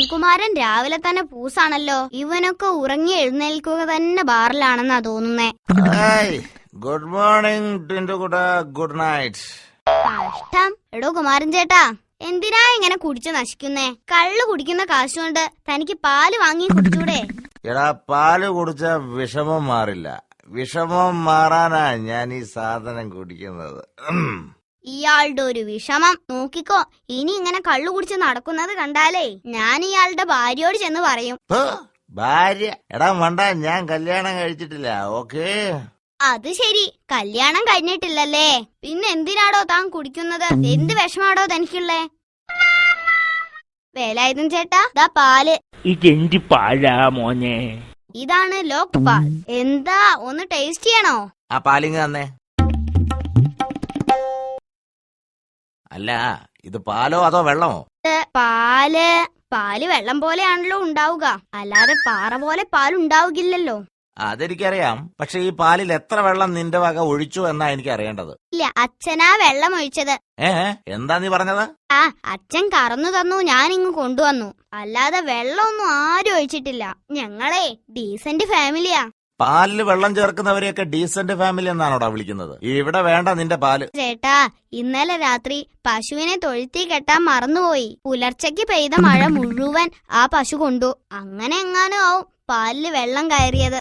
ശ്രീകുമാരൻ രാവിലെ തന്നെ പൂസാണല്ലോ. ഇവനൊക്കെ ഉറങ്ങി എഴുന്നേൽക്കുക തന്നെ ബാറിലാണെന്നാ തോന്നുന്നേ. ഗുഡ് മോർണിംഗ് ടിന്റുകുട്ടാ, ഗുഡ് നൈറ്റ്. കഷ്ടം. എടോ കുമാരൻ ചേട്ടാ, എന്തിനാ ഇങ്ങനെ കുടിച്ചു നശിക്കുന്നേ? കള്ളു കുടിക്കുന്ന കാശുകൊണ്ട് തനിക്ക് പാല് വാങ്ങി കുടിച്ചൂടെ? എടാ, പാല് കുടിച്ച വിഷമം മാറില്ല. വിഷമം മാറാനാ ഞാൻ ഈ സാധനം കുടിക്കുന്നത്. ഇയാളുടെ ഒരു വിഷമം നോക്കിക്കോ. ഇനി ഇങ്ങനെ കള്ളു കുടിച്ച് നടക്കുന്നത് കണ്ടാലേ ഞാൻ ഇയാളുടെ ഭാര്യയോട് ചെന്ന് പറയും. ഭാര്യ? എടാ മണ്ട, ഞാൻ കല്യാണം കഴിച്ചിട്ടില്ല. ഓക്കേ. അത് ശരി, കല്യാണം കഴിഞ്ഞിട്ടില്ലല്ലേ? പിന്നെ എന്തിനാടോ താൻ കുടിക്കുന്നത്? എന്ത് വിഷമാടോ തനിക്കുള്ളേ? വേലായുധൻ ചേട്ടാ, ദാ പാല്. ഇതെന്ത് പാലാ മോനെ? ഇതാണ് ലോക്ക് പാൽ. എന്താ, ഒന്ന് ടേസ്റ്റ് ചെയ്യണോ? ആ പാലിങ് തന്നെ. അല്ല, ഇത് പാലോ അതോ വെള്ളമോ? പാല് വെള്ളം പോലെയാണല്ലോ ഉണ്ടാവുക, അല്ലാതെ പാറ പോലെ പാലുണ്ടാവുകില്ലല്ലോ. അതെനിക്കറിയാം. പക്ഷെ ഈ പാലിൽ എത്ര വെള്ളം നിന്റെ വക ഒഴിച്ചു എന്നാ എനിക്ക് അറിയേണ്ടത്. ഇല്ല, അച്ഛനാ വെള്ളം ഒഴിച്ചത്. എന്താ നീ പറഞ്ഞത്? അച്ഛൻ കറന്നു തന്നു, ഞാനിങ്ങ് കൊണ്ടുവന്നു. അല്ലാതെ വെള്ളമൊന്നും ആരും ഒഴിച്ചിട്ടില്ല. ഞങ്ങളെ ഡീസന്റ് ഫാമിലിയാ. പാലില് വെള്ളം ചേർക്കുന്നവരെയൊക്കെ ഡീസന്റ് ഫാമിലി എന്നാണോടാ വിളിക്കുന്നത്? ഇവിടെ വേണ്ട നിന്റെ പാല്. ചേട്ടാ, ഇന്നലെ രാത്രി പശുവിനെ തൊഴുത്തി കെട്ടാൻ മറന്നുപോയി. പുലർച്ചയ്ക്ക് പെയ്ത മഴ മുഴുവൻ ആ പശു കൊണ്ടു. അങ്ങനെ എങ്ങാനും ആവും പാലില് വെള്ളം കയറിയത്.